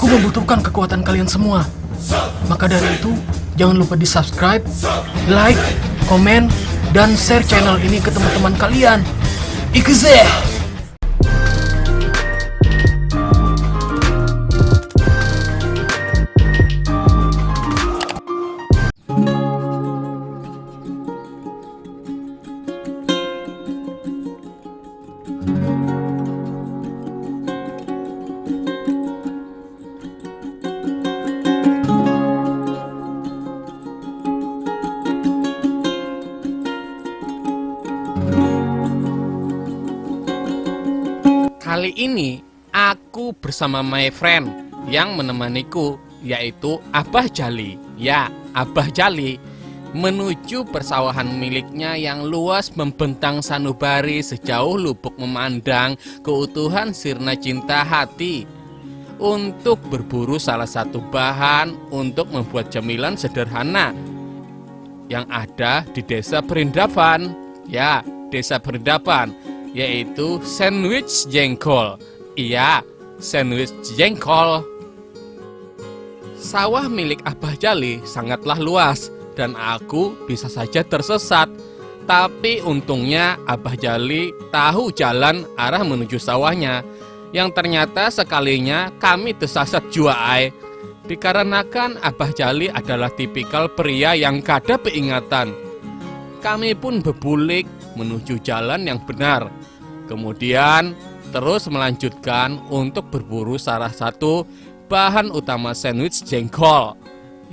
membutuhkan kekuatan kalian semua. Maka dari itu, jangan lupa di subscribe, like, komen, dan share channel ini ke teman-teman kalian. Ikuze! Kali ini aku bersama my friend yang menemaniku, yaitu Abah Jali. Ya, Abah Jali menuju persawahan miliknya yang luas membentang sanubari sejauh lubuk memandang keutuhan sirna cinta hati, untuk berburu salah satu bahan untuk membuat cemilan sederhana yang ada di desa Berindaban. Ya, desa Berindaban, yaitu sandwich jengkol. Iya, sandwich jengkol. Sawah milik Abah Jali sangatlah luas dan aku bisa saja tersesat. Tapi untungnya Abah Jali tahu jalan arah menuju sawahnya, yang ternyata sekalinya kami tersesat jua ai. Dikarenakan Abah Jali adalah tipikal pria yang kada peingatan, kami pun bebulik menuju jalan yang benar. Kemudian terus melanjutkan untuk berburu salah satu bahan utama sandwich jengkol,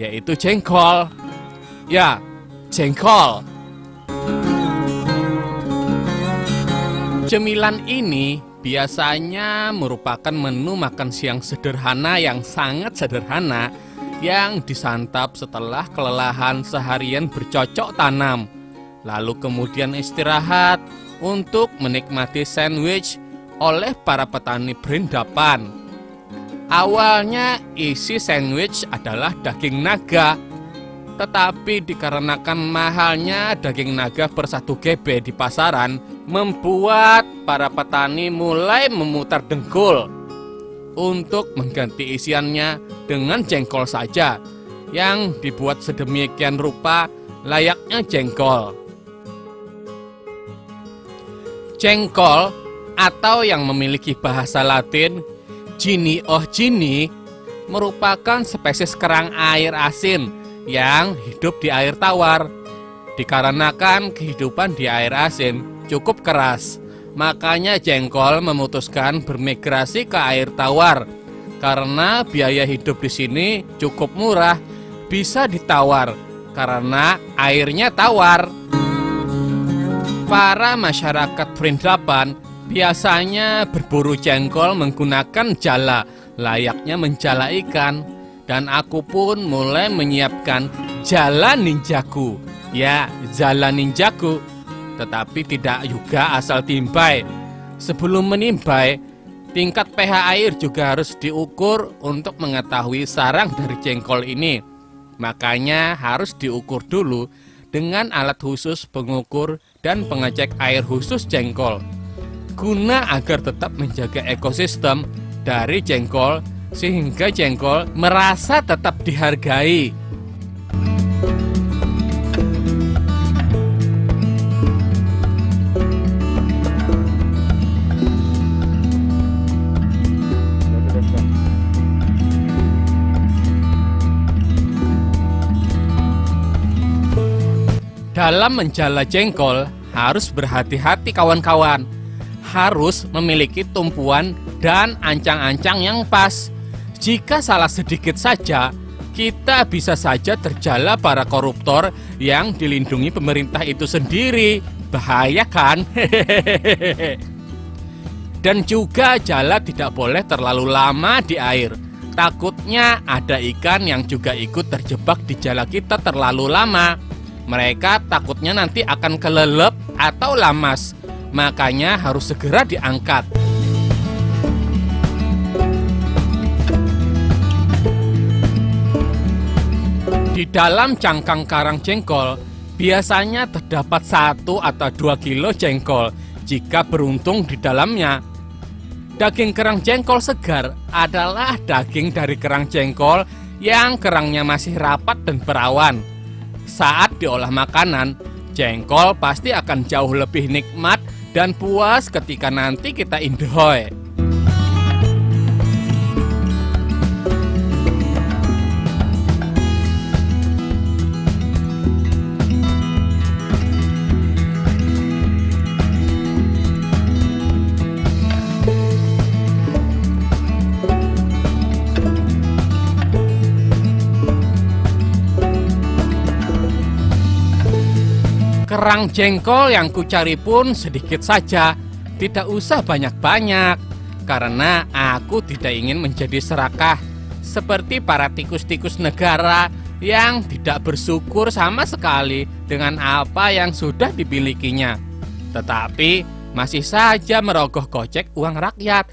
yaitu jengkol. Ya, jengkol. Cemilan ini biasanya merupakan menu makan siang sederhana yang sangat sederhana, yang disantap setelah kelelahan seharian bercocok tanam, lalu kemudian istirahat untuk menikmati sandwich oleh para petani Berindaban. Awalnya isi sandwich adalah daging naga, tetapi dikarenakan mahalnya daging naga per 1 GB di pasaran, membuat para petani mulai memutar dengkul untuk mengganti isiannya dengan jengkol saja, yang dibuat sedemikian rupa layaknya jengkol. Jengkol, atau yang memiliki bahasa Latin Gini oh Gini, merupakan spesies kerang air asin yang hidup di air tawar. Dikarenakan kehidupan di air asin cukup keras, makanya jengkol memutuskan bermigrasi ke air tawar. Karena biaya hidup di sini cukup murah, bisa ditawar karena airnya tawar. Para masyarakat Berindaban biasanya berburu jengkol menggunakan jala, layaknya menjala ikan. Dan aku pun mulai menyiapkan jala ninjaku. Ya, jala ninjaku. Tetapi tidak juga asal timbai. Sebelum menimbai, tingkat pH air juga harus diukur untuk mengetahui sarang dari jengkol ini. Makanya harus diukur dulu dengan alat khusus pengukur dan pengecek air khusus jengkol, guna agar tetap menjaga ekosistem dari jengkol, sehingga jengkol merasa tetap dihargai. Dalam menjala jengkol harus berhati-hati kawan-kawan. Harus memiliki tumpuan dan ancang-ancang yang pas. Jika salah sedikit saja, kita bisa saja terjala para koruptor yang dilindungi pemerintah itu sendiri. Bahaya kan? Dan juga jala tidak boleh terlalu lama di air. Takutnya ada ikan yang juga ikut terjebak di jala kita terlalu lama. Mereka takutnya nanti akan kelelep atau lamas. Makanya harus segera diangkat. Di dalam cangkang karang jengkol biasanya terdapat 1 atau 2 kilo jengkol jika beruntung di dalamnya. Daging kerang jengkol segar adalah daging dari kerang jengkol yang kerangnya masih rapat dan berawan. Saat diolah makanan, jengkol pasti akan jauh lebih nikmat dan puas ketika nanti kita enjoy. Kerang jengkol yang kucari pun sedikit saja, tidak usah banyak-banyak, karena aku tidak ingin menjadi serakah seperti para tikus-tikus negara yang tidak bersyukur sama sekali dengan apa yang sudah dimilikinya, tetapi masih saja merogoh kocek uang rakyat.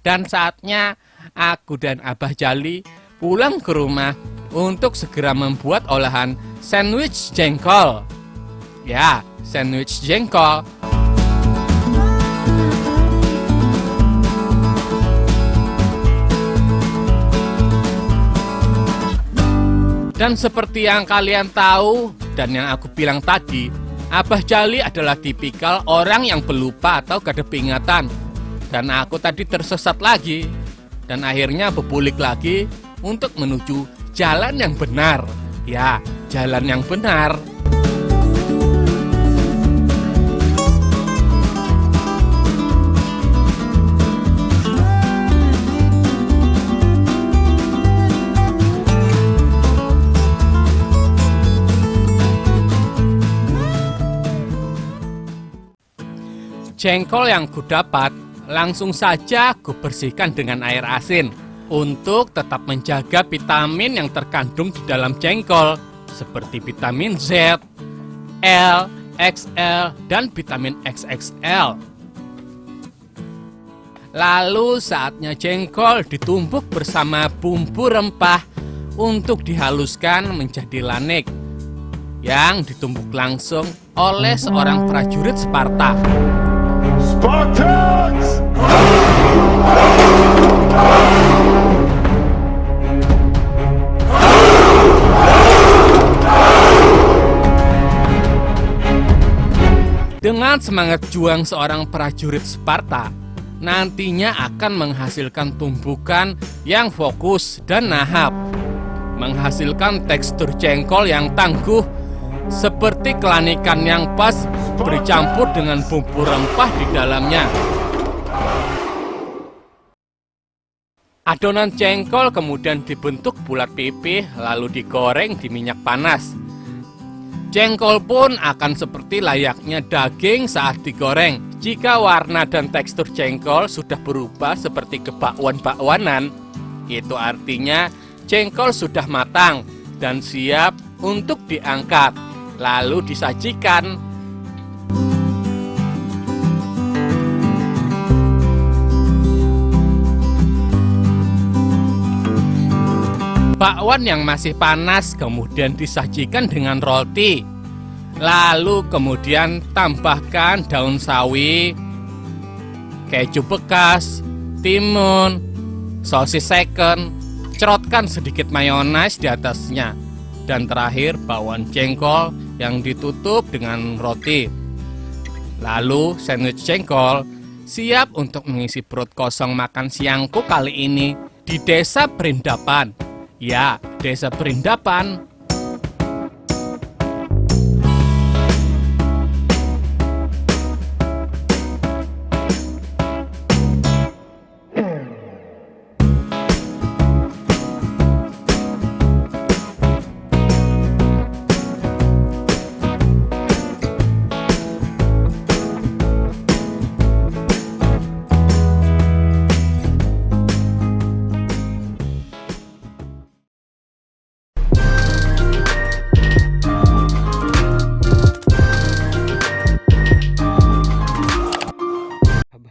Dan saatnya aku dan Abah Jali pulang ke rumah untuk segera membuat olahan sandwich jengkol. Ya, sandwich jengkol. Dan seperti yang kalian tahu dan yang aku bilang tadi, Abah Jali adalah tipikal orang yang pelupa atau gak ada ingatan. Dan aku tadi tersesat lagi dan akhirnya berbulik lagi untuk menuju jalan yang benar. Ya, jalan yang benar. Jengkol yang kudapat langsung saja kubersihkan dengan air asin untuk tetap menjaga vitamin yang terkandung di dalam jengkol seperti vitamin Z, L, XL, dan vitamin XXL. Lalu saatnya jengkol ditumbuk bersama bumbu rempah untuk dihaluskan menjadi lanek yang ditumbuk langsung oleh seorang prajurit Sparta. Spartans! Dengan semangat juang seorang prajurit Sparta, nantinya akan menghasilkan tumbukan yang fokus dan nahap, menghasilkan tekstur jengkol yang tangguh seperti kelanikan yang pas bercampur dengan bumbu rempah di dalamnya. Adonan jengkol kemudian dibentuk bulat pipih lalu digoreng di minyak panas. Jengkol pun akan seperti layaknya daging saat digoreng. Jika warna dan tekstur jengkol sudah berubah seperti kebakwan-bakwanan, itu artinya jengkol sudah matang dan siap untuk diangkat, lalu disajikan. Bakwan yang masih panas kemudian disajikan dengan roti. Lalu kemudian tambahkan daun sawi, keju bekas, timun, sosis second, cerotkan sedikit mayones di atasnya. Dan terakhir bakwan jengkol yang ditutup dengan roti. Lalu sandwich jengkol siap untuk mengisi perut kosong makan siangku kali ini di Desa Perindapan. Ya, Desa Perindapan.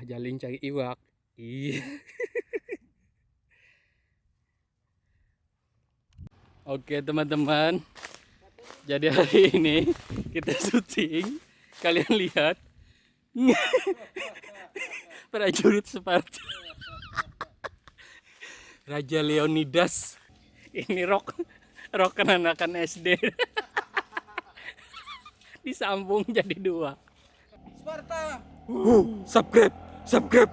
Jalin cari iwak. Iya. Oke teman-teman, jadi hari ini kita syuting. Kalian lihat prajurit Sparta. Raja Leonidas. Ini rok kenakan SD. Disambung jadi 2. Sparta. Subscribe.